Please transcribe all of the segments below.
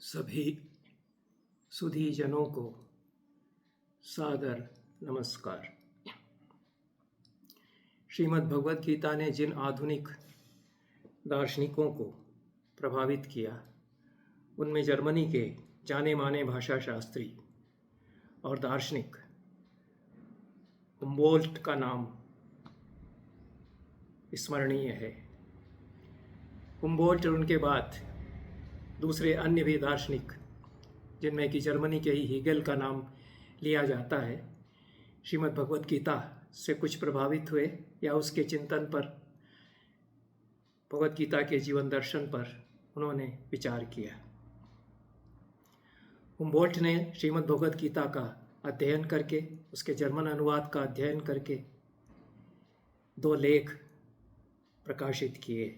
सभी सुधीजनों को सादर नमस्कार। श्रीमद् भगवद गीता ने जिन आधुनिक दार्शनिकों को प्रभावित किया, उनमें जर्मनी के जाने माने भाषा शास्त्री और दार्शनिक हुम्बोल्ट का नाम स्मरणीय है। हुम्बोल्ट और उनके बाद दूसरे अन्य भी दार्शनिक, जिनमें कि जर्मनी के ही हीगेल का नाम लिया जाता है, श्रीमद् भगवद गीता से कुछ प्रभावित हुए या उसके चिंतन पर, भगवद गीता के जीवन दर्शन पर उन्होंने विचार किया। हुम्बोल्ट ने श्रीमद् भगवद गीता का अध्ययन करके, उसके जर्मन अनुवाद का अध्ययन करके 2 लेख प्रकाशित किए।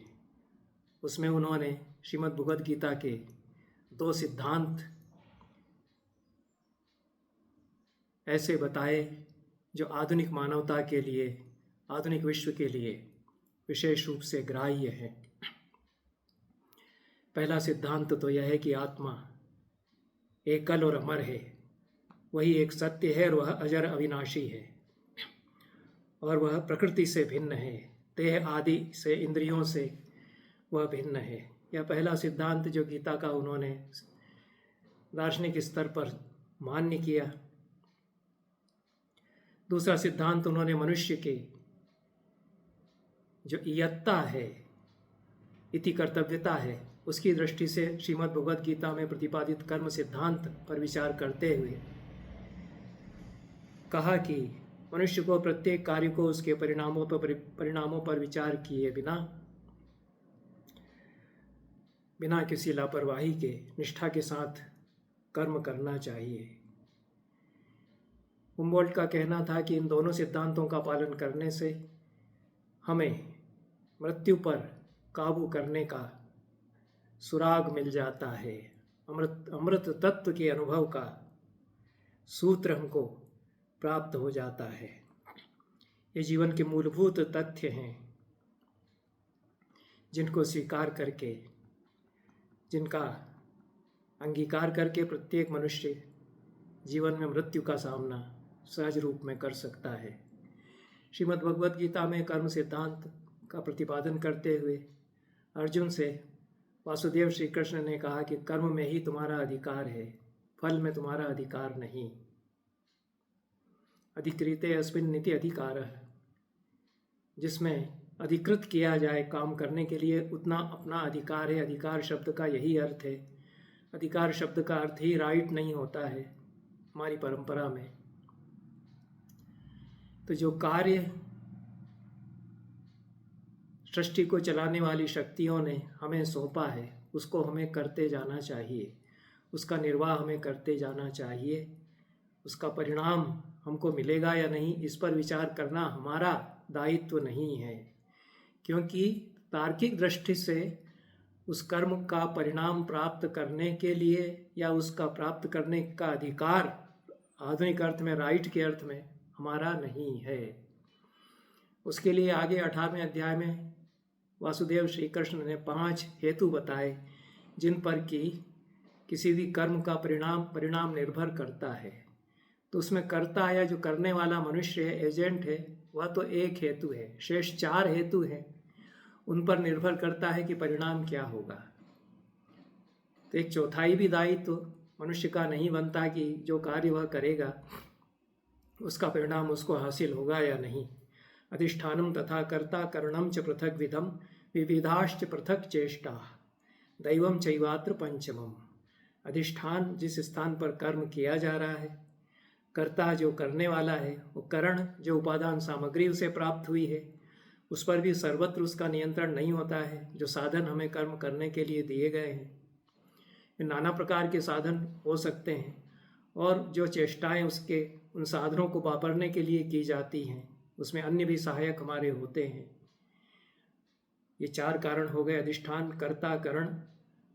उसमें उन्होंने श्रीमद् भगवद गीता के 2 सिद्धांत ऐसे बताए जो आधुनिक मानवता के लिए, आधुनिक विश्व के लिए विशेष रूप से ग्राह्य है। पहला सिद्धांत तो यह है कि आत्मा एकल और अमर है, वही एक सत्य है और वह अजर अविनाशी है, और वह प्रकृति से भिन्न है, देह आदि से, इंद्रियों से वह भिन्न है। यह पहला सिद्धांत जो गीता का उन्होंने दार्शनिक स्तर पर मान्य किया। दूसरा सिद्धांत उन्होंने मनुष्य के जो इयत्ता है, इति कर्तव्यता है, उसकी दृष्टि से श्रीमद् भगवद गीता में प्रतिपादित कर्म सिद्धांत पर विचार करते हुए कहा कि मनुष्य को प्रत्येक कार्य को उसके परिणामों पर विचार किए बिना किसी लापरवाही के निष्ठा के साथ कर्म करना चाहिए। हुम्बोल्ट का कहना था कि इन दोनों सिद्धांतों का पालन करने से हमें मृत्यु पर काबू करने का सुराग मिल जाता है, अमृत तत्व के अनुभव का सूत्र हमको प्राप्त हो जाता है। ये जीवन के मूलभूत तथ्य हैं जिनको स्वीकार करके, जिनका अंगीकार करके प्रत्येक मनुष्य जीवन में मृत्यु का सामना सहज रूप में कर सकता है। श्रीमद् भगवद गीता में कर्म सिद्धांत का प्रतिपादन करते हुए अर्जुन से वासुदेव श्री कृष्ण ने कहा कि कर्म में ही तुम्हारा अधिकार है, फल में तुम्हारा अधिकार नहीं। अधिकृते अस्मिन् निति अधिकारः, जिसमें अधिकृत किया जाए काम करने के लिए उतना अपना अधिकार है। अधिकार शब्द का यही अर्थ है। अधिकार शब्द का अर्थ ही राइट नहीं होता है हमारी परंपरा में। तो जो कार्य सृष्टि को चलाने वाली शक्तियों ने हमें सौंपा है, उसको हमें करते जाना चाहिए, उसका निर्वाह हमें करते जाना चाहिए। उसका परिणाम हमको मिलेगा या नहीं, इस पर विचार करना हमारा दायित्व नहीं है, क्योंकि तार्किक दृष्टि से उस कर्म का परिणाम प्राप्त करने के लिए या उसका प्राप्त करने का अधिकार आधुनिक अर्थ में, राइट के अर्थ में, हमारा नहीं है। उसके लिए आगे 18वें अध्याय में वासुदेव श्री कृष्ण ने 5 हेतु बताए जिन पर कि किसी भी कर्म का परिणाम निर्भर करता है। तो उसमें कर्ता या जो करने वाला मनुष्य है, एजेंट है, वह तो एक हेतु है। शेष 4 हेतु हैं, उन पर निर्भर करता है कि परिणाम क्या होगा। तो एक चौथाई भी दायित्व मनुष्य का नहीं बनता कि जो कार्य वह करेगा उसका परिणाम उसको हासिल होगा या नहीं। अधिष्ठानम तथा कर्ता करणम च पृथक विधम विविधाश्च पृथक चेष्टा दैवम चैवात्र पंचमम। अधिष्ठान जिस स्थान पर कर्म किया जा रहा है, कर्ता जो करने वाला है, वो करण जो उपादान सामग्री उसे प्राप्त हुई है, उस पर भी सर्वत्र उसका नियंत्रण नहीं होता है। जो साधन हमें कर्म करने के लिए दिए गए हैं, नाना प्रकार के साधन हो सकते हैं, और जो चेष्टाएं उसके उन साधनों को वापरने के लिए की जाती हैं, उसमें अन्य भी सहायक हमारे होते हैं। ये 4 कारण हो गए: अधिष्ठान, कर्ता, करण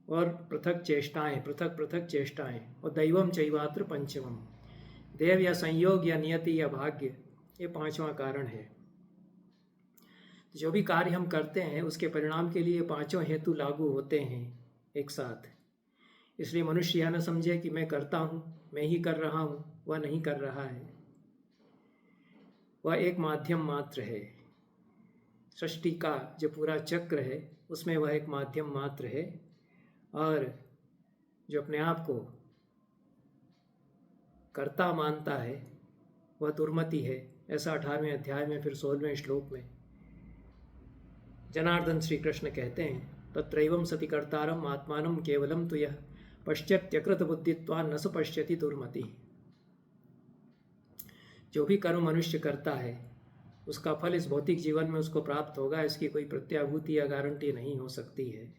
और पृथक चेष्टाएं, पृथक चेष्टाएं, और दैवम चैवात्र पंचमम, देव या संयोग या नियति या भाग्य, ये 5वां कारण है। जो भी कार्य हम करते हैं उसके परिणाम के लिए 5 हेतु लागू होते हैं एक साथ। इसलिए मनुष्य यह न समझे कि मैं करता हूँ, मैं ही कर रहा हूँ। वह नहीं कर रहा है, वह एक माध्यम मात्र है। सृष्टि का जो पूरा चक्र है उसमें वह एक माध्यम मात्र है, और जो अपने आप को कर्ता मानता है वह दुर्मति है। ऐसा 18वें अध्याय में फिर 16वें श्लोक में जनार्दन श्री कृष्ण कहते हैं, तत्रैवं सति कर्तारम आत्मानं केवलम तु यः पश्यत्यकृत बुद्धित्वान् न स पश्यति दुर्मति। जो भी कर्म मनुष्य करता है उसका फल इस भौतिक जीवन में उसको प्राप्त होगा, इसकी कोई प्रत्याभूति या गारंटी नहीं हो सकती है।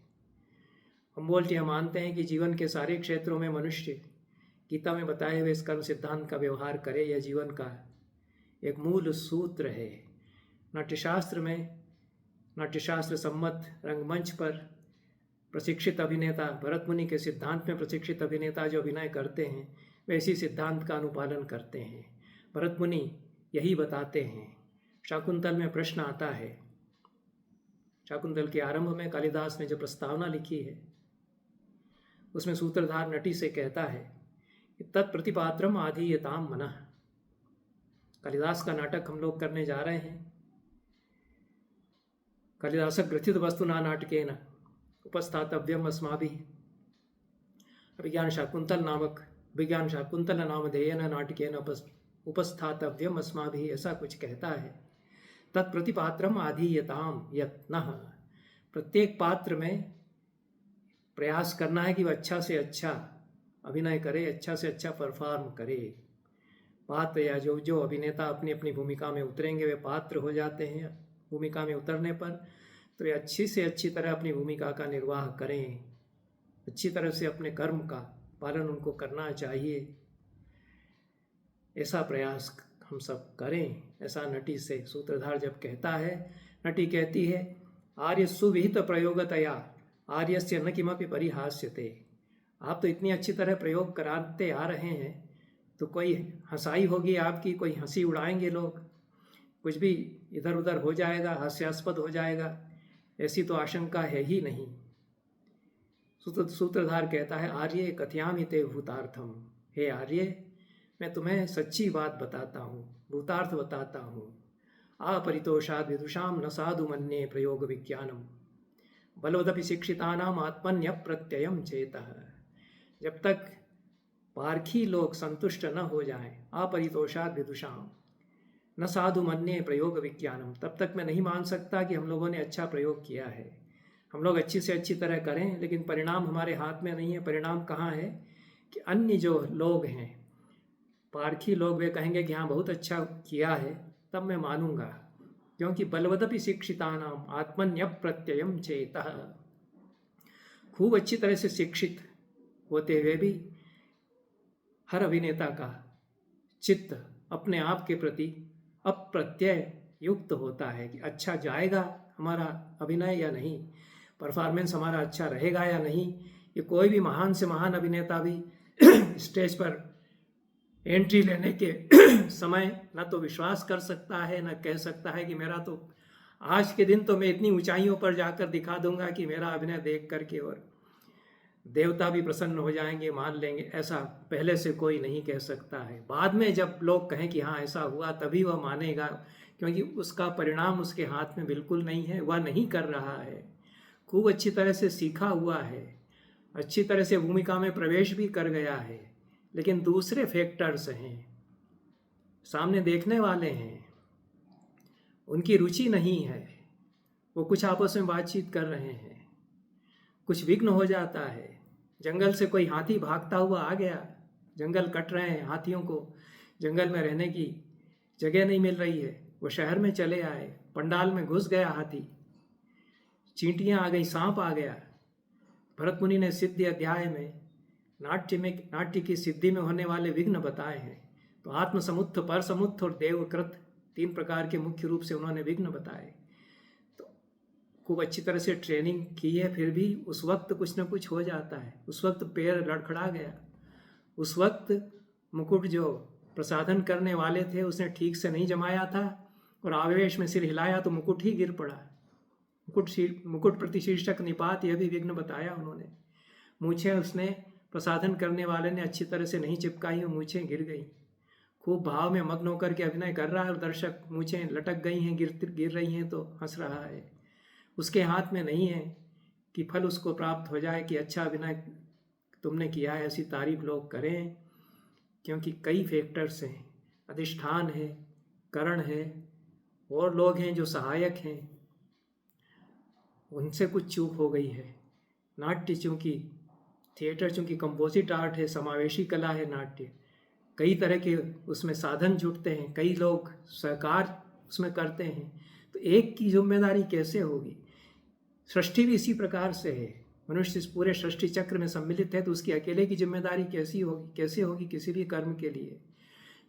हमबोल्ट यह मानते हैं कि जीवन के सारे क्षेत्रों में मनुष्य गीता में बताए हुए इस कर्म सिद्धांत का व्यवहार करे। यह जीवन का एक मूल सूत्र है। नाट्यशास्त्र सम्मत रंगमंच पर प्रशिक्षित अभिनेता, भरत मुनि के सिद्धांत में प्रशिक्षित अभिनेता जो अभिनय करते हैं वे इसी सिद्धांत का अनुपालन करते हैं। भरत मुनि यही बताते हैं। शाकुंतल में प्रश्न आता है, शाकुंतल के आरंभ में कालिदास ने जो प्रस्तावना लिखी है उसमें सूत्रधार नटी से कहता है कि तत्प्रतिपात्रम आधीयताम मनः। कालिदास का नाटक हम लोग करने जा रहे हैं। कालिदास ग्रथित वस्तुना नाटकेन उपस्थातव्यम अस्माभिः अभिज्ञान शाकुंतल नामधेयेन नाटकेन उपस्थातव्यम अस्माभिः, ऐसा कुछ कहता है। तत्प्रतिपात्रम आधीयताम यत्नः, प्रत्येक पात्र में प्रयास करना है कि वह अच्छा से अच्छा अभिनय करे, अच्छा से अच्छा परफॉर्म करे। पात्र या जो अभिनेता अपनी अपनी भूमिका में उतरेंगे वे पात्र हो जाते हैं। भूमिका में उतरने पर तो वे अच्छी से अच्छी तरह अपनी भूमिका का निर्वाह करें, अच्छी तरह से अपने कर्म का पालन उनको करना चाहिए। ऐसा प्रयास हम सब करें, ऐसा नटी से सूत्रधार जब कहता है। नटी कहती है, आर्य सुविहित प्रयोगतया आर्यस्य न किमपि परिहास्यते। आप तो इतनी अच्छी तरह प्रयोग कराते आ रहे हैं तो कोई हंसाई होगी आपकी, कोई हंसी उड़ाएंगे लोग, कुछ भी इधर उधर हो जाएगा, हास्यास्पद हो जाएगा, ऐसी तो आशंका है ही नहीं। सूत्रधार कहता है, आर्य कथयामि ते भूतार्थम। हे आर्य, मैं तुम्हें सच्ची बात बताता हूँ, भूतार्थ बताता हूँ। अपरितोषाद विदुषाम न साधु मन्ये प्रयोग विज्ञानम बलवदपि शिक्षितानाम आत्मन्यप्रत्ययम चेतः। जब तक पारखी लोग संतुष्ट न हो जाएं, अपरितोषाद विदुषाम न साधु मन्ये प्रयोग विज्ञानम, तब तक मैं नहीं मान सकता कि हम लोगों ने अच्छा प्रयोग किया है। हम लोग अच्छी से अच्छी तरह करें लेकिन परिणाम हमारे हाथ में नहीं है। परिणाम कहाँ है कि अन्य जो लोग हैं, पारखी लोग, वे कहेंगे कि हाँ बहुत अच्छा किया है, तब मैं मानूंगा। क्योंकि बलवदपि शिक्षितानाम आत्मन्यप्रत्ययम चेतः, खूब अच्छी तरह से शिक्षित होते हुए भी हर अभिनेता का चित्त अपने आप के प्रति अप्रत्यय युक्त होता है कि अच्छा जाएगा हमारा अभिनय या नहीं, परफॉर्मेंस हमारा अच्छा रहेगा या नहीं। ये कोई भी महान से महान अभिनेता भी स्टेज पर एंट्री लेने के समय न तो विश्वास कर सकता है, न कह सकता है कि मेरा तो आज के दिन तो मैं इतनी ऊंचाइयों पर जाकर दिखा दूंगा कि मेरा अभिनय देख करके और देवता भी प्रसन्न हो जाएंगे, मान लेंगे। ऐसा पहले से कोई नहीं कह सकता है। बाद में जब लोग कहें कि हाँ ऐसा हुआ, तभी वह मानेगा, क्योंकि उसका परिणाम उसके हाथ में बिल्कुल नहीं है। वह नहीं कर रहा है, खूब अच्छी तरह से सीखा हुआ है, अच्छी तरह से भूमिका में प्रवेश भी कर गया है, लेकिन दूसरे फैक्टर्स हैं, सामने देखने वाले हैं, उनकी रुचि नहीं है, वो कुछ आपस में बातचीत कर रहे हैं, कुछ विघ्न हो जाता है। जंगल से कोई हाथी भागता हुआ आ गया, जंगल कट रहे हैं, हाथियों को जंगल में रहने की जगह नहीं मिल रही है, वो शहर में चले आए, पंडाल में घुस गया हाथी, चींटियां आ गई, सांप आ गया। भरत मुनि ने सिद्धि अध्याय में नाट्य की सिद्धि में होने वाले विघ्न बताए हैं। तो आत्मसमुत्थ, परसमुत्थ और देवकृत, 3 प्रकार के मुख्य रूप से उन्होंने विघ्न बताए। तो खूब अच्छी तरह से ट्रेनिंग की है, फिर भी उस वक्त कुछ न कुछ हो जाता है। उस वक्त पैर लड़खड़ा गया, उस वक्त मुकुट जो प्रसाधन करने वाले थे उसने ठीक से नहीं जमाया था और आवेश में सिर हिलाया तो मुकुट ही गिर पड़ा। मुकुट प्रतिशीर्षक निपात, यह भी विघ्न बताया उन्होंने। मूछें उसने प्रसाधन करने वाले ने अच्छी तरह से नहीं चिपकाई और मूछें गिर गई। खूब भाव में मग्न होकर के अभिनय कर रहा है और दर्शक मूछें लटक गई हैं, गिर रही हैं तो हंस रहा है। उसके हाथ में नहीं है कि फल उसको प्राप्त हो जाए कि अच्छा अभिनय तुमने किया है, ऐसी तारीफ लोग करें, क्योंकि कई फैक्टर्स हैं, अधिष्ठान है, करण है, और लोग हैं जो सहायक हैं, उनसे कुछ चूक हो गई है। नाट्य चूँकि थिएटर चूँकि कंपोजिट आर्ट है, समावेशी कला है नाट्य, कई तरह के उसमें साधन जुटते हैं, कई लोग सहकार उसमें करते हैं, तो एक की जिम्मेदारी कैसे होगी? सृष्टि भी इसी प्रकार से है। मनुष्य इस पूरे सृष्टि चक्र में सम्मिलित है, तो उसकी अकेले की जिम्मेदारी कैसे होगी किसी भी कर्म के लिए?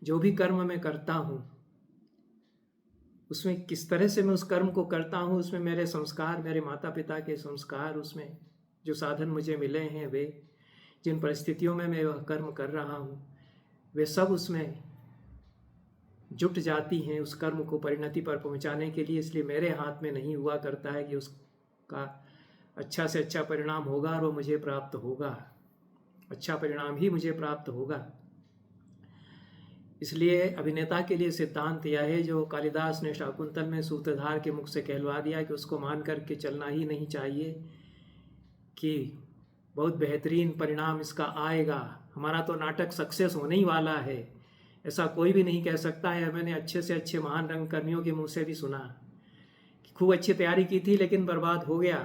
जो भी कर्म मैं करता हूँ उसमें किस तरह से मैं उस कर्म को करता हूँ, उसमें मेरे संस्कार, मेरे माता पिता के संस्कार, उसमें जो साधन मुझे मिले हैं, वे जिन परिस्थितियों में मैं वह कर्म कर रहा हूँ, वे सब उसमें जुट जाती हैं उस कर्म को परिणति पर पहुँचाने के लिए। इसलिए मेरे हाथ में नहीं हुआ करता है कि उसका अच्छा से अच्छा परिणाम होगा और वो मुझे प्राप्त होगा, अच्छा परिणाम ही मुझे प्राप्त होगा। इसलिए अभिनेता के लिए सिद्धांत यह है, जो कालिदास ने शाकुंतल में सूत्रधार के मुख से कहलवा दिया, कि उसको मान करके चलना ही नहीं चाहिए कि बहुत बेहतरीन परिणाम इसका आएगा, हमारा तो नाटक सक्सेस होने ही वाला है। ऐसा कोई भी नहीं कह सकता है। मैंने अच्छे से अच्छे महान रंगकर्मियों के मुँह से भी सुना कि खूब अच्छी तैयारी की थी लेकिन बर्बाद हो गया,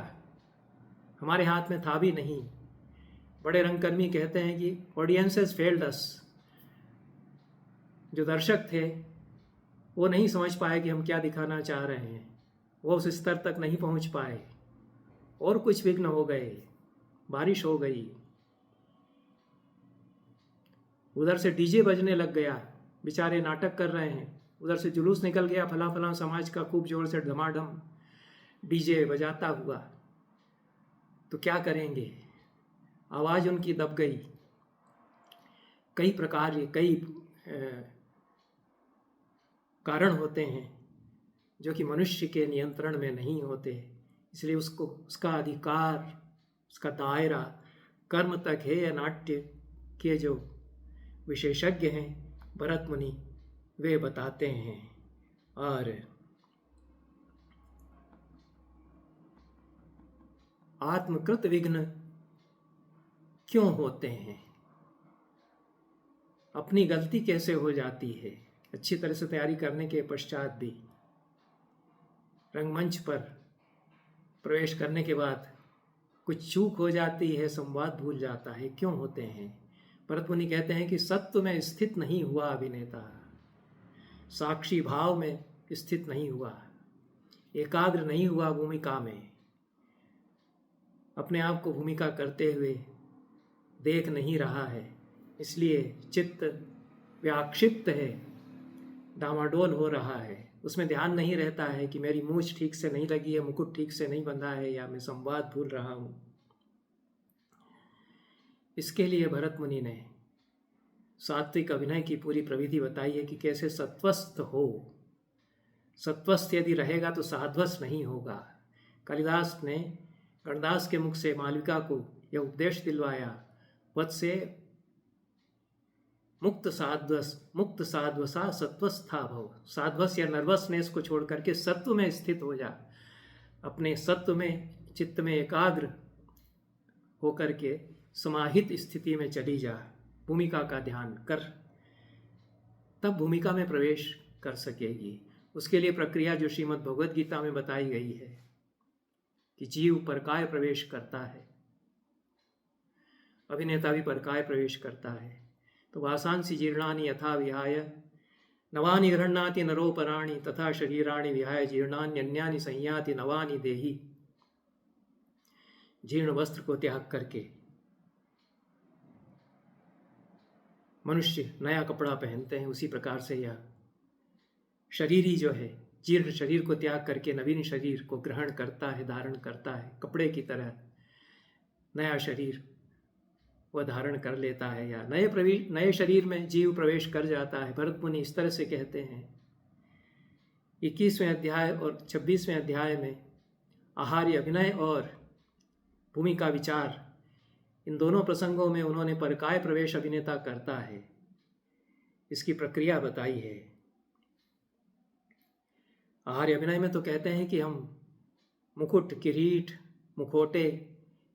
हमारे हाथ में था भी नहीं। बड़े रंगकर्मी कहते हैं कि ऑडियंसेस फेल्ड अस, जो दर्शक थे वो नहीं समझ पाए कि हम क्या दिखाना चाह रहे हैं, वो उस स्तर तक नहीं पहुंच पाए और कुछ विघ्न हो गए, बारिश हो गई, उधर से डीजे बजने लग गया, बेचारे नाटक कर रहे हैं, उधर से जुलूस निकल गया फला फला समाज का, खूब जोर से धमाधम डीजे बजाता हुआ, तो क्या करेंगे? आवाज़ उनकी दब गई। कई प्रकार कई कारण होते हैं जो कि मनुष्य के नियंत्रण में नहीं होते, इसलिए उसको उसका अधिकार, उसका दायरा कर्म तक है। या नाट्य के जो विशेषज्ञ हैं भरत मुनि, वे बताते हैं। और आत्मकृत विघ्न क्यों होते हैं, अपनी गलती कैसे हो जाती है? अच्छी तरह से तैयारी करने के पश्चात भी रंगमंच पर प्रवेश करने के बाद कुछ चूक हो जाती है, संवाद भूल जाता है। क्यों होते हैं? भरत मुनि कहते हैं कि सत्व में स्थित नहीं हुआ अभिनेता, साक्षी भाव में स्थित नहीं हुआ, एकाग्र नहीं हुआ भूमिका में, अपने आप को भूमिका करते हुए देख नहीं रहा है, इसलिए चित्त व्याक्षिप्त है, डामाडोल हो रहा है, उसमें ध्यान नहीं रहता है कि मेरी मूछ ठीक से नहीं लगी है, मुकुट ठीक से नहीं बंधा है, या मैं संवाद भूल रहा हूँ। इसके लिए भरत मुनि ने सात्विक अभिनय की पूरी प्रविधि बताई है कि कैसे सत्वस्थ हो। सत्वस्थ यदि रहेगा तो साध्वस नहीं होगा। कालिदास ने गणदास के मुख से मालविका को यह उपदेश दिलवाया, वत से मुक्त साध्वसा सत्वस्था भव। साध्वस या नर्वसनेस को छोड़ करके सत्व में स्थित हो जा, अपने सत्व में चित्त में एकाग्र होकर के समाहित स्थिति में चली जा, भूमिका का ध्यान कर, तब भूमिका में प्रवेश कर सकेगी। उसके लिए प्रक्रिया जो श्रीमद् भगवद गीता में बताई गई है कि जीव परकाय प्रवेश करता है, अभिनेता भी परकाय प्रवेश करता है। तो वासांसि जीर्णानि यथा विहाय नवानि गृह्णाति नरोपराणि तथा शरीराणि विहाय जीर्णान्यन्यानि संयाति नवानि देहि। जीर्ण वस्त्र को त्याग करके मनुष्य नया कपड़ा पहनते हैं, उसी प्रकार से यह शरीरी जो है जीर्ण शरीर को त्याग करके नवीन शरीर को ग्रहण करता है, धारण करता है, कपड़े की तरह नया शरीर वह धारण कर लेता है, या नए शरीर में जीव प्रवेश कर जाता है। भरत मुनि इस तरह से कहते हैं। 21वें अध्याय और 26वें अध्याय में आहार्य अभिनय और भूमिका विचार, इन दोनों प्रसंगों में उन्होंने परकाय प्रवेश अभिनेता करता है, इसकी प्रक्रिया बताई है। आहार्य अभिनय में तो कहते हैं कि हम मुकुट, किरीट, मुखोटे,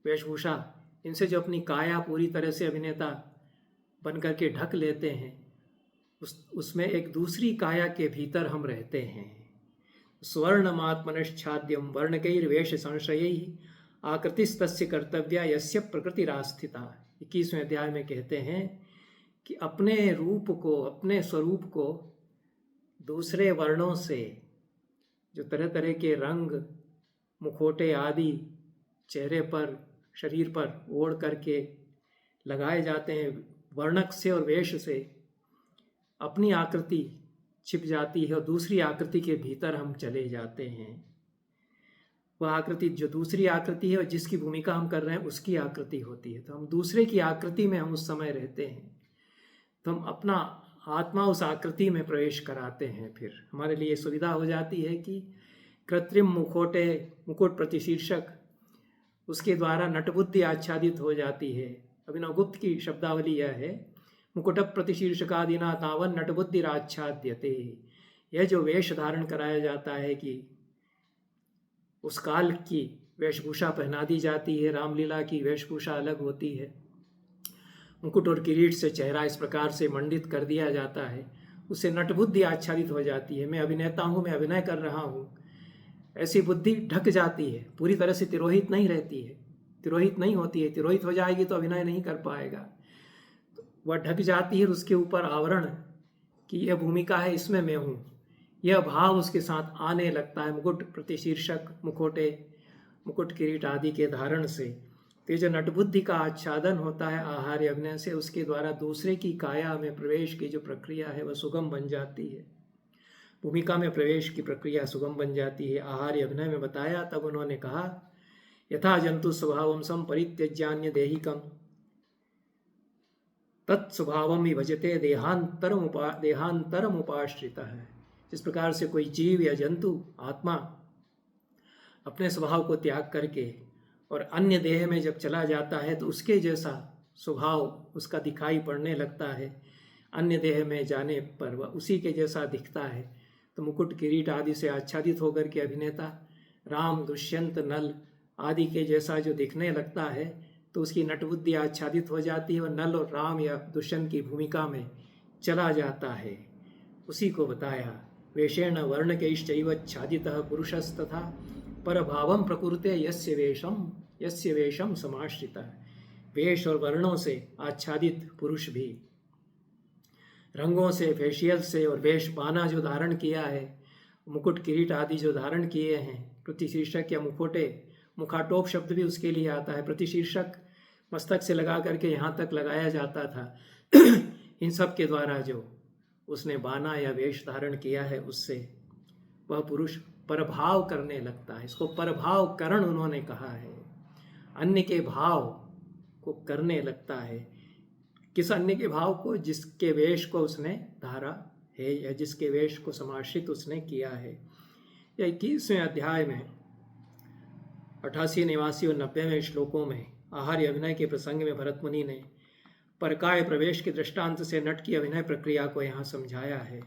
वेशभूषा, इनसे जो अपनी काया पूरी तरह से अभिनेता बन करके ढक लेते हैं, उसमें एक दूसरी काया के भीतर हम रहते हैं। स्वर्णमात्मनश्चाद्यम वर्णकैर्वेश संशयैः आकृतिस्तस्य कर्तव्या यस्य प्रकृतिरास्थिता। 21वें अध्याय में कहते हैं कि अपने रूप को, अपने स्वरूप को दूसरे वर्णों से, जो तरह तरह के रंग, मुखोटे आदि चेहरे पर, शरीर पर ओढ़ करके लगाए जाते हैं, वर्णक से और वेश से अपनी आकृति छिप जाती है और दूसरी आकृति के भीतर हम चले जाते हैं। वह आकृति जो दूसरी आकृति है और जिसकी भूमिका हम कर रहे हैं उसकी आकृति होती है। तो हम दूसरे की आकृति में हम उस समय रहते हैं, तो हम अपना आत्मा उस आकृति में प्रवेश कराते हैं। फिर हमारे लिए सुविधा हो जाती है कि कृत्रिम मुकुट प्रतिशीर्षक, उसके द्वारा नटबुद्धि आच्छादित हो जाती है। अभिनव गुप्त की शब्दावली यह है, मुकुट प्रतिशीर्षकादिना तावन नटबुद्धिराच्छाद्यते। यह जो वेश धारण कराया जाता है कि उस काल की वेशभूषा पहना दी जाती है, रामलीला की वेशभूषा अलग होती है, मुकुट और किरीट से चेहरा इस प्रकार से मंडित कर दिया जाता है, उससे नटबुद्धि आच्छादित हो जाती है। मैं अभिनेता हूँ, मैं अभिनय कर रहा हूँ, ऐसी बुद्धि ढक जाती है, पूरी तरह से तिरोहित नहीं रहती है, तिरोहित नहीं होती है। तिरोहित हो जाएगी तो अभिनय नहीं कर पाएगा। वह ढक जाती है, उसके ऊपर आवरण कि यह भूमिका है, इसमें मैं हूँ, यह भाव उसके साथ आने लगता है। मुकुट प्रतिशीर्षक, मुकुट किरीट आदि के धारण से तो जो नटबुद्धि का आच्छादन होता है आहार्य अभिनय से, उसके द्वारा दूसरे की काया में प्रवेश की जो प्रक्रिया है वह सुगम बन जाती है। भूमिका में प्रवेश की प्रक्रिया सुगम बन जाती है। आहार्य अभिनय में बताया, तब उन्होंने कहा, यथा जंतु स्वभावम सम परित्यज्यान्य देहिकम तत्स्वभावम ही भजते देहांतरम उपाश्रिता है। जिस प्रकार से कोई जीव या जंतु, आत्मा अपने स्वभाव को त्याग करके और अन्य देह में जब चला जाता है तो उसके जैसा स्वभाव उसका दिखाई पड़ने लगता है, अन्य देह में जाने पर वह उसी के जैसा दिखता है। तो मुकुट किरीट आदि से आच्छादित होकर के अभिनेता राम, दुष्यंत, नल आदि के जैसा जो दिखने लगता है तो उसकी नटबुद्धि आच्छादित हो जाती है और नल और राम या दुष्यंत की भूमिका में चला जाता है। उसी को बताया, वेशेण वर्णकैश्चैवच्छादितः पुरुषस्तथा परभावम प्रकृते यस्य वेशम समाश्रितः। वेश और वर्णों से आच्छादित पुरुष भी, रंगों से, फेशियल से और वेश पाना जो धारण किया है, मुकुट किरीट आदि जो धारण किए हैं, प्रतिशीर्षक या मुखोटे, मुखाटोप शब्द भी उसके लिए आता है। प्रतिशीर्षक मस्तक से लगा करके यहाँ तक लगाया जाता था। इन सब के द्वारा जो उसने बाना या वेश धारण किया है, उससे वह पुरुष परभाव करने लगता है। इसको परभाव करण उन्होंने कहा है, अन्य के भाव को करने लगता है। किस अन्य के भाव को? जिसके वेश को उसने धारा है या जिसके वेश को समाश्रित उसने किया है। या 21वें अध्याय में 88, 89 और 90वें श्लोकों में आहार्य अभिनय के प्रसंग में भरत मुनि ने परकाय प्रवेश के दृष्टांत से नट की अभिनय प्रक्रिया को यहाँ समझाया है।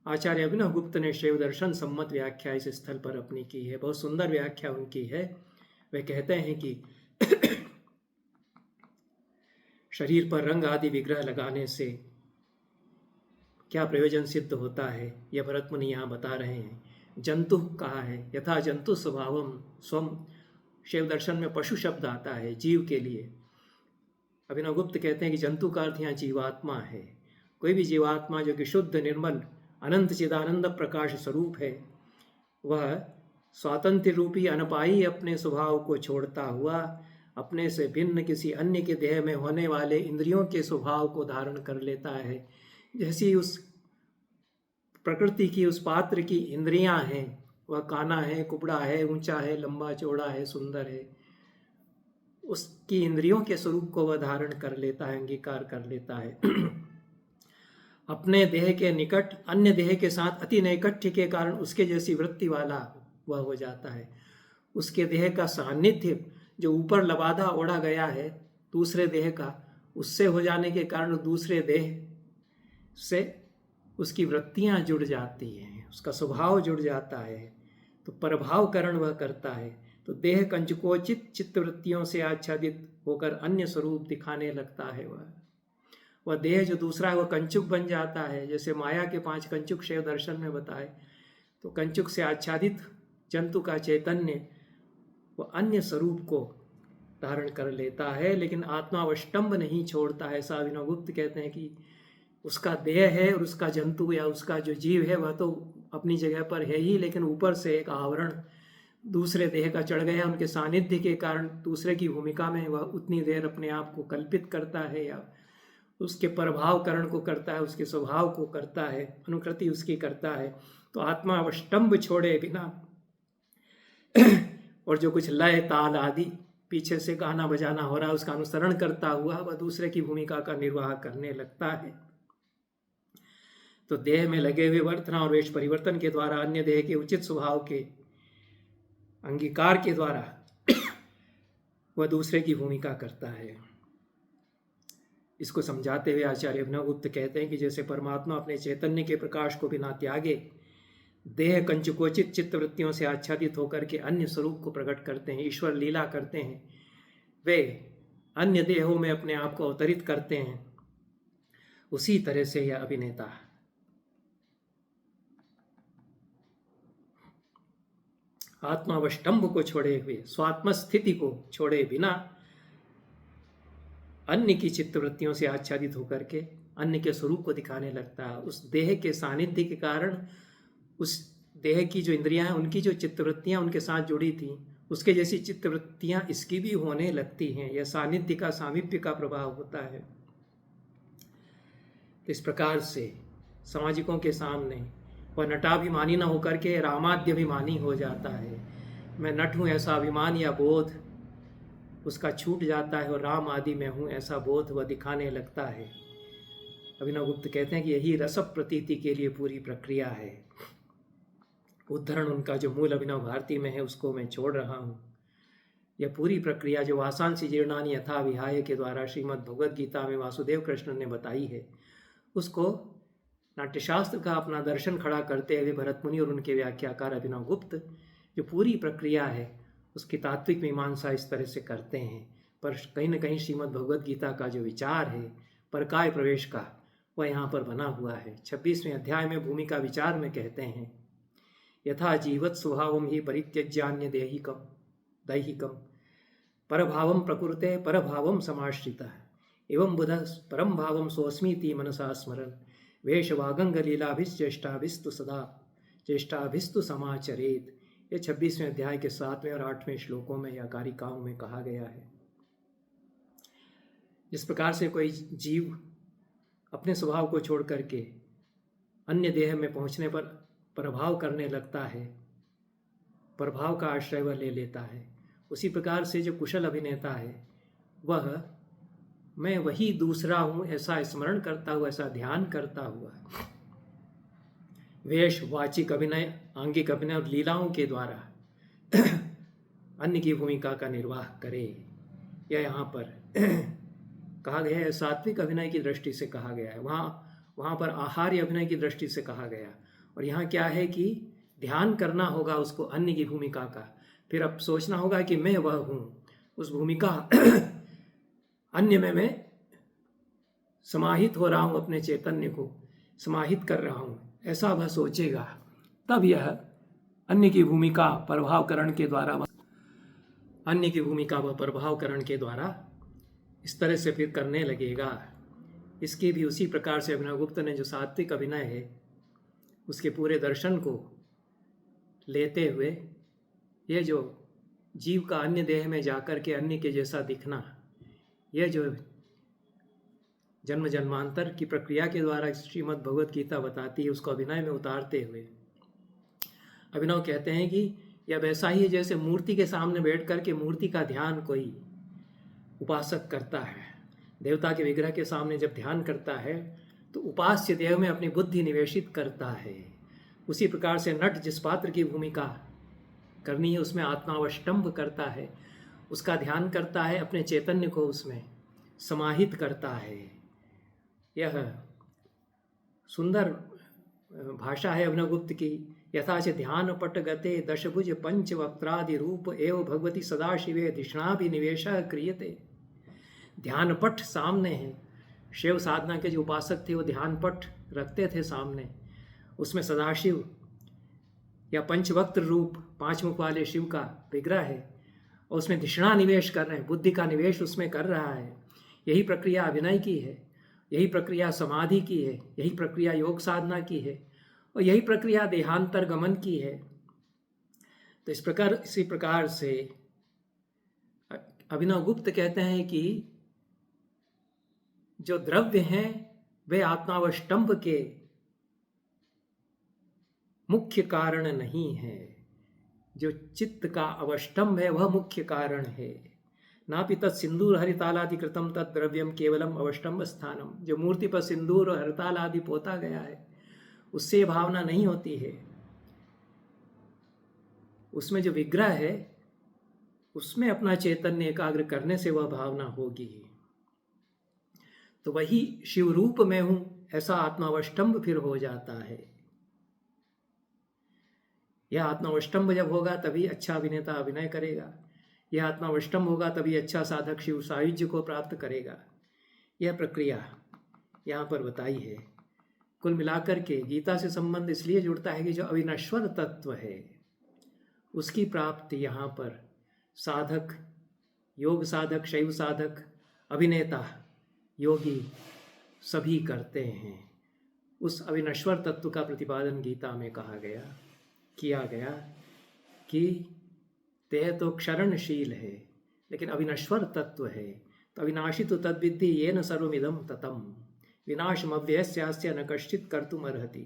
आचार्य अभिनव गुप्त ने शैव दर्शन सम्मत व्याख्या इस स्थल पर अपनी की है। बहुत सुंदर व्याख्या उनकी है। वे कहते हैं कि शरीर पर रंग आदि विग्रह लगाने से क्या प्रयोजन सिद्ध होता है, यह भरत मुनि यहाँ बता रहे हैं। जंतु कहा है, यथा जंतु स्वभावम स्वम। शैव दर्शन में पशु शब्द आता है जीव के लिए। अभिनव गुप्त कहते हैं कि जंतु का अर्थ यहाँ जीवात्मा है। कोई भी जीवात्मा जो कि शुद्ध, निर्मल, अनंत चिदानंद प्रकाश स्वरूप है, वह स्वातंत्र रूपी अनपाई अपने स्वभाव को छोड़ता हुआ अपने से भिन्न किसी अन्य के देह में होने वाले इंद्रियों के स्वभाव को धारण कर लेता है। जैसी उस प्रकृति की, उस पात्र की इंद्रियां हैं, वह काना है, कुबड़ा है, ऊंचा है, लंबा चौड़ा है, सुंदर है, उसकी इंद्रियों के स्वरूप को वह धारण कर लेता है, अंगीकार कर लेता है। अपने देह के निकट अन्य देह के साथ अति नैकट्य के कारण उसके जैसी वृत्ति वाला वह हो जाता है। उसके देह का सान्निध्य जो ऊपर लबादा ओढ़ा गया है, दूसरे देह का, उससे हो जाने के कारण दूसरे देह से उसकी वृत्तियां जुड़ जाती हैं, उसका स्वभाव जुड़ जाता है, तो प्रभावकरण वह करता है। तो देह कंचुकोचित चित्तवृत्तियों से आच्छादित होकर अन्य स्वरूप दिखाने लगता है। वह देह जो दूसरा है वह कंचुक बन जाता है। जैसे माया के 5 कंचुक शिव दर्शन में बताए, तो कंचुक से आच्छादित जंतु का चैतन्य वह अन्य स्वरूप को धारण कर लेता है, लेकिन आत्मा अवष्टम्भ नहीं छोड़ता है। ऐसा अभिनव गुप्त कहते हैं कि उसका देह है और उसका जंतु या उसका जो जीव है वह तो अपनी जगह पर है ही, लेकिन ऊपर से एक आवरण दूसरे देह का चढ़ गया। उनके सानिध्य के कारण दूसरे की भूमिका में वह उतनी देर अपने आप को कल्पित करता है या उसके प्रभावकरण को करता है, उसके स्वभाव को करता है, अनुकृति उसकी करता है। तो आत्मा अवष्टम्भ छोड़े बिना और जो कुछ लय ताल आदि पीछे से गाना बजाना हो रहा है उसका अनुसरण करता हुआ वह दूसरे की भूमिका का निर्वाह करने लगता है। तो देह में लगे हुए वर्तना और वेश परिवर्तन के द्वारा अन्य देह के उचित स्वभाव के अंगीकार के द्वारा वह दूसरे की भूमिका करता है। इसको समझाते हुए आचार्य अभिनव गुप्त कहते हैं कि जैसे परमात्मा अपने चैतन्य के प्रकाश को बिना त्यागे देह कंचुकोचित चित्तवृत्तियों से आच्छादित होकर के अन्य स्वरूप को प्रकट करते हैं, ईश्वर लीला करते हैं, वे अन्य देहों में अपने आप को अवतरित करते हैं, उसी तरह से यह अभिनेता आत्मावष्टम्भ को छोड़े हुए, स्वात्म स्थिति को छोड़े बिना अन्य की चित्तवृत्तियों से आच्छादित होकर के अन्य के स्वरूप को दिखाने लगता है। उस देह के सानिध्य के कारण उस देह की जो इंद्रियां हैं उनकी जो चित्तवृत्तियां उनके साथ जुड़ी थी उसके जैसी चित्तवृत्तियां इसकी भी होने लगती हैं। यह सानिध्य का, सामीप्य का प्रभाव होता है। तो इस प्रकार से सामाजिकों के सामने वह नटाभिमानी न होकर के रामाद्यभिमानी हो जाता है। मैं नट हूँ ऐसा अभिमान या बोध उसका छूट जाता है और राम आदि में हूँ ऐसा बोध वह दिखाने लगता है। अभिनव गुप्त कहते हैं कि यही रसप प्रतीति के लिए पूरी प्रक्रिया है। उद्धरण उनका जो मूल अभिनव भारती में है उसको मैं छोड़ रहा हूँ। यह पूरी प्रक्रिया जो वासांसी जीर्णानि यथा विहाय के द्वारा श्रीमद् भगवद गीता में वासुदेव कृष्ण ने बताई है, उसको नाट्यशास्त्र का अपना दर्शन खड़ा करते हुए भरत मुनि और उनके व्याख्याकार अभिनव गुप्त जो पूरी प्रक्रिया है उसकी तात्विक मीमांसा इस तरह से करते हैं। पर कहीं न कहीं श्रीमद् भगवद गीता का जो विचार है परकाय प्रवेश का वह यहाँ पर बना हुआ है। 26वें अध्याय में भूमिका विचार में कहते हैं, यथा जीवत स्वभावम ही परित्यज्यान्य दैहिकम परभावम प्रकृते परभावम समाश्रितः एवं बुध परम भावम सोऽस्मीति मनसा स्मरन् वेशवागंग लीलाभिश्चेष्टाभिस्तु सदा चेष्टाभिस्तु समाचरेत। ये 26वें अध्याय के 7वें और 8वें श्लोकों में या कारिकाओं में कहा गया है। जिस प्रकार से कोई जीव अपने स्वभाव को छोड़ करके अन्य देह में पहुंचने पर प्रभाव करने लगता है, प्रभाव का आश्रय वह ले लेता है, उसी प्रकार से जो कुशल अभिनेता है वह मैं वही दूसरा हूँ ऐसा स्मरण करता हुआ, ऐसा ध्यान करता हुआ वेश, वाचिक अभिनय, आंगिक अभिनय और लीलाओं के द्वारा अन्य की भूमिका का निर्वाह करे। यह यहाँ पर कहा गया है, सात्विक अभिनय की दृष्टि से कहा गया है। वहाँ पर आहार्य अभिनय की दृष्टि से कहा गया, और यहाँ क्या है कि ध्यान करना होगा उसको अन्य की भूमिका का। फिर अब सोचना होगा कि मैं वह हूँ, उस भूमिका अन्य में मैं समाहित हो रहा हूँ, अपने चैतन्य को समाहित कर रहा हूँ, ऐसा वह सोचेगा। तब यह अन्य की भूमिका प्रभावकरण के द्वारा इस तरह से फिर करने लगेगा। इसके भी उसी प्रकार से अभिनव गुप्त ने जो सात्विक अभिनय है उसके पूरे दर्शन को लेते हुए यह जो जीव का अन्य देह में जाकर के अन्य के जैसा दिखना, यह जो जन्म जन्मांतर की प्रक्रिया के द्वारा श्रीमद् भगवद गीता बताती है, उसको अभिनय में उतारते हुए अभिनव कहते हैं कि यह वैसा ही है जैसे मूर्ति के सामने बैठ कर के मूर्ति का ध्यान कोई उपासक करता है। देवता के विग्रह के सामने जब ध्यान करता है तो उपास्य देव में अपनी बुद्धि निवेशित करता है। उसी प्रकार से नट जिस पात्र की भूमिका करनी है उसमें आत्मावष्टम्भ करता है, उसका ध्यान करता है, अपने चैतन्य को उसमें समाहित करता है। यह सुंदर भाषा है अभिनवगुप्त की। यथा च ध्यान पट गते दशभुज पंच वक्त्रादि रूप एव भगवती सदाशिवे धिषणाभिनिवेश क्रियते। ध्यान पट सामने है, शिव साधना के जो उपासक थे वो ध्यान पट रखते थे सामने, उसमें सदाशिव या पंचवक्त्र रूप 5 मुख वाले शिव का विग्रह है और उसमें धिषणा निवेश कर रहे हैं, बुद्धि का निवेश उसमें कर रहा है। यही प्रक्रिया अभिनय की है, यही प्रक्रिया समाधि की है, यही प्रक्रिया योग साधना की है और यही प्रक्रिया देहांतर गमन की है। तो इसी प्रकार से अभिनवगुप्त कहते हैं कि जो द्रव्य हैं वे आत्मावष्टंभ के मुख्य कारण नहीं है। जो चित्त का अवष्टंभ है वह मुख्य कारण है। नापि तत् सिंदूर हरिताल आदि कृतम तत् द्रव्यम केवलम अवष्टंभ स्थानम। जो मूर्ति पर सिंदूर और हरिताल आदि पोता गया है उससे भावना नहीं होती है। उसमें जो विग्रह है उसमें अपना चैतन्य एकाग्र करने से वह भावना होगी। तो वही शिव रूप में हूं ऐसा आत्मावष्टंभ फिर हो जाता है। यह आत्मावष्टंभ जब होगा तभी अच्छा अभिनेता अभिनय करेगा। यह आत्मावष्टंभ होगा तभी अच्छा साधक शिव सायुज्य को प्राप्त करेगा। यह प्रक्रिया यहाँ पर बताई है। कुल मिलाकर के गीता से संबंध इसलिए जुड़ता है कि जो अविनश्वर तत्व है उसकी प्राप्ति यहाँ पर साधक, योग साधक, शैव साधक, अभिनेता, योगी सभी करते हैं। उस अविनश्वर तत्व का प्रतिपादन गीता में किया गया कि देह तो क्षरणशील है लेकिन अविनश्वर तत्व है। तो अविनाशी तो तद्विद्धि येन सर्वमिदं ततम विनाशमव्ययस्यास्य न कश्चित् कर्तुम अर्हति।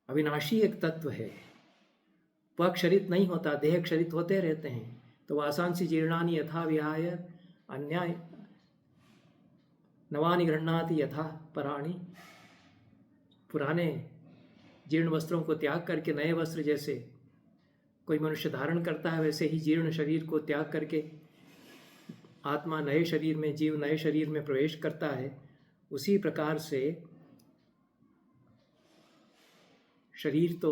अविनाशी एक तत्व है, वह क्षरित नहीं होता, देह क्षरित होते रहते हैं। तो वासांसि जीर्णानि यथा विहाय अन्याय नवानि गृह्णाति यथा पराणि। पुराने जीर्ण वस्त्रों को त्याग करके नए वस्त्र जैसे कोई मनुष्य धारण करता है, वैसे ही जीर्ण शरीर को त्याग करके आत्मा नए शरीर में, जीव नए शरीर में प्रवेश करता है। उसी प्रकार से शरीर तो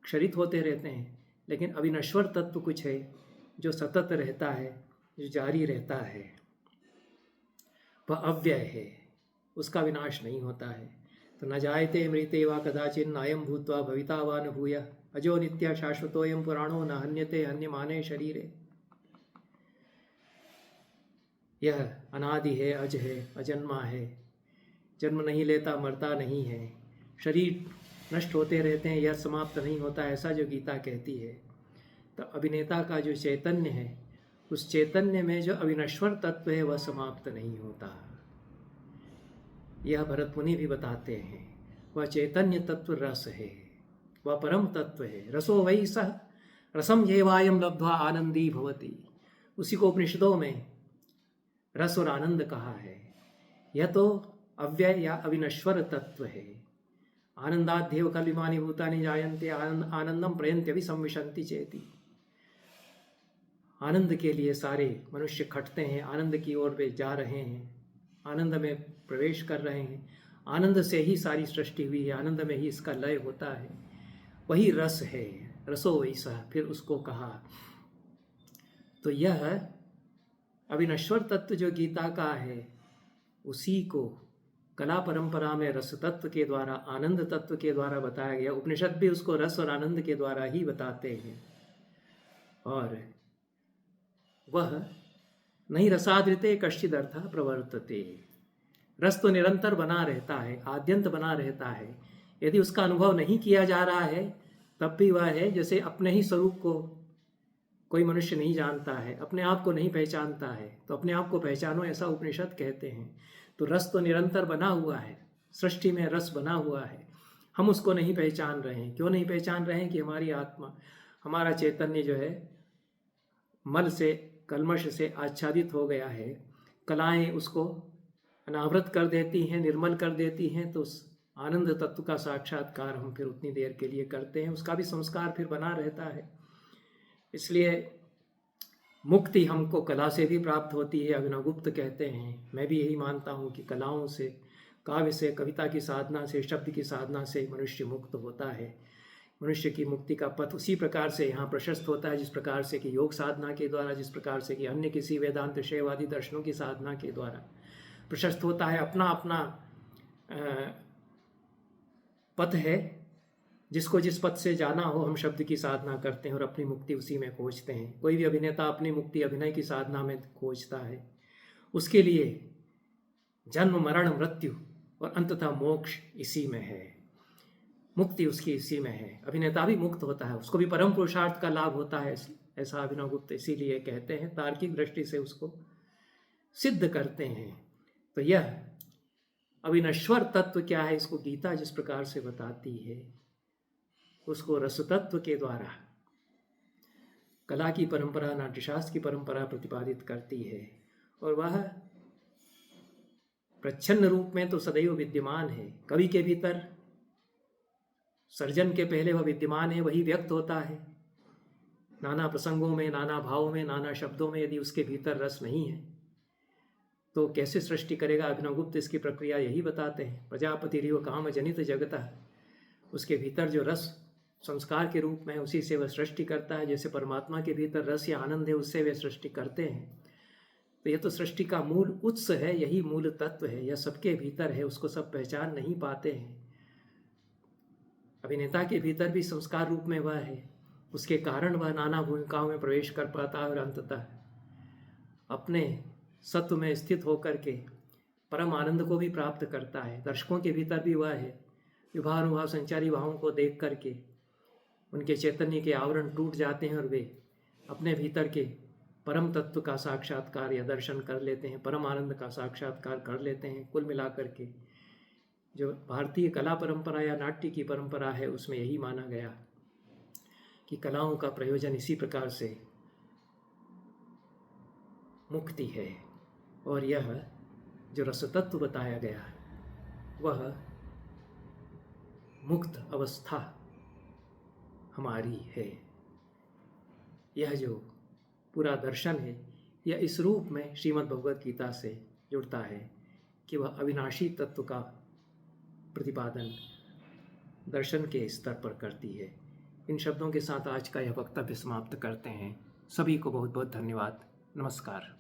क्षरित होते रहते हैं लेकिन अविनश्वर तत्व कुछ है जो सतत रहता है, जो जारी रहता है, वह अव्यय है, उसका विनाश नहीं होता है। तो न जायते मृते वा कदाचिन नायम भूत्वा भविता वा न भूय अजो नित्य शाश्वतोयम पुराणो न हन्यते हन्यमाने शरीरे। यह अनादि है, अज है, अजन्मा है, जन्म नहीं लेता, मरता नहीं है, शरीर नष्ट होते रहते हैं, यह समाप्त नहीं होता, ऐसा जो गीता कहती है। तो अभिनेता का जो चैतन्य है उस चैतन्य में जो अविनश्वर तत्व है वह समाप्त नहीं होता। यह भरत मुनि भी बताते हैं। वह चैतन्य तत्व रस है, वह परम तत्व है। रसो वै सह रसम येवायम लब्ध्वा आनंदी भवति। उसी को उपनिषदों में रस और आनंद कहा है। यह तो अव्यय या अविनश्वर तत्व है। आनंदाध्येव कलिमानि भूतानि जायन्ते आनंदम प्रयन्त्यभि संविशन्ति चेति। आनंद के लिए सारे मनुष्य खटते हैं, आनंद की ओर वे जा रहे हैं, आनंद में प्रवेश कर रहे हैं। आनंद से ही सारी सृष्टि हुई है, आनंद में ही इसका लय होता है। वही रस है, रसो वैसा फिर उसको कहा। तो यह अविनश्वर तत्व जो गीता का है उसी को कला परंपरा में रस तत्व के द्वारा, आनंद तत्व के द्वारा बताया गया। उपनिषद भी उसको रस और आनंद के द्वारा ही बताते हैं। और वह नहीं रसादृते कश्चिद अर्थ प्रवर्तते। रस तो निरंतर बना रहता है, आद्यंत बना रहता है। यदि उसका अनुभव नहीं किया जा रहा है तब भी वह है जैसे अपने ही स्वरूप को कोई मनुष्य नहीं जानता है, अपने आप को नहीं पहचानता है, तो अपने आप को पहचानो, ऐसा उपनिषद कहते हैं। तो रस तो निरंतर बना हुआ है, सृष्टि में रस बना हुआ है, हम उसको नहीं पहचान रहे हैं। क्यों नहीं पहचान रहे हैं? कि हमारी आत्मा, हमारा चैतन्य जो है मल से, कल्मश से आच्छादित हो गया है। कलाएं उसको अनावृत कर देती हैं, निर्मल कर देती हैं। तो उस आनंद तत्व का साक्षात्कार हम फिर उतनी देर के लिए करते हैं, उसका भी संस्कार फिर बना रहता है। इसलिए मुक्ति हमको कला से भी प्राप्त होती है, अभिनवगुप्त कहते हैं। मैं भी यही मानता हूँ कि कलाओं से, काव्य से, कविता की साधना से, शब्द की साधना से मनुष्य मुक्त होता है। मनुष्य की मुक्ति का पथ उसी प्रकार से यहाँ प्रशस्त होता है जिस प्रकार से कि योग साधना के द्वारा, जिस प्रकार से कि अन्य किसी वेदांत शैवादी दर्शनों की साधना के द्वारा प्रशस्त होता है। अपना अपना पथ है, जिसको जिस पथ से जाना हो हम शब्द की साधना करते हैं और अपनी मुक्ति उसी में खोजते हैं। कोई भी अभिनेता अपनी मुक्ति अभिनय की साधना में खोजता है। उसके लिए जन्म मरण मृत्यु और अंततः मोक्ष इसी में है, मुक्ति उसकी इसी में है। अभिनेता भी मुक्त होता है, उसको भी परम पुरुषार्थ का लाभ होता है, ऐसा अभिनवगुप्त इसीलिए कहते हैं, तार्किक दृष्टि से उसको सिद्ध करते हैं। तो यह अविनश्वर तत्व क्या है, इसको गीता जिस प्रकार से बताती है, उसको रस तत्व के द्वारा कला की परंपरा, नाट्यशास्त्र की परंपरा प्रतिपादित करती है। और वह प्रच्छन्न रूप में तो सदैव विद्यमान है। कवि के भीतर सर्जन के पहले वह विद्यमान है, वही व्यक्त होता है। नाना प्रसंगों में, नाना भावों में, नाना शब्दों में यदि उसके भीतर रस नहीं है तो कैसे सृष्टि करेगा। अभिनवगुप्त इसकी प्रक्रिया यही बताते हैं। प्रजापति रिव काम जनित जगता, उसके भीतर जो रस संस्कार के रूप में है उसी से वह सृष्टि करता है। जैसे परमात्मा के भीतर रस या आनंद है, उससे वे सृष्टि करते हैं। तो यह तो सृष्टि का मूल उत्स है, यही मूल तत्व है, यह सबके भीतर है, उसको सब पहचान नहीं पाते हैं। अभिनेता के भीतर भी संस्कार रूप में वह है, उसके कारण वह नाना भूमिकाओं में प्रवेश कर पाता है और अंततः अपने सत्व में स्थित होकर के परम आनंद को भी प्राप्त करता है। दर्शकों के भीतर भी वह है, विभावानुभाव संचारी भावों को देख करके उनके चैतन्य के आवरण टूट जाते हैं और वे अपने भीतर के परम तत्व का साक्षात्कार या दर्शन कर लेते हैं, परम आनंद का साक्षात्कार कर लेते हैं। कुल मिलाकर के जो भारतीय कला परंपरा या नाट्य की परंपरा है उसमें यही माना गया कि कलाओं का प्रयोजन इसी प्रकार से मुक्ति है। और यह जो रसतत्व बताया गया वह मुक्त अवस्था हमारी है। यह जो पूरा दर्शन है यह इस रूप में श्रीमद् भगवद गीता से जुड़ता है कि वह अविनाशी तत्व का प्रतिपादन दर्शन के स्तर पर करती है। इन शब्दों के साथ आज का यह वक्तव्य समाप्त करते हैं। सभी को बहुत बहुत धन्यवाद। नमस्कार।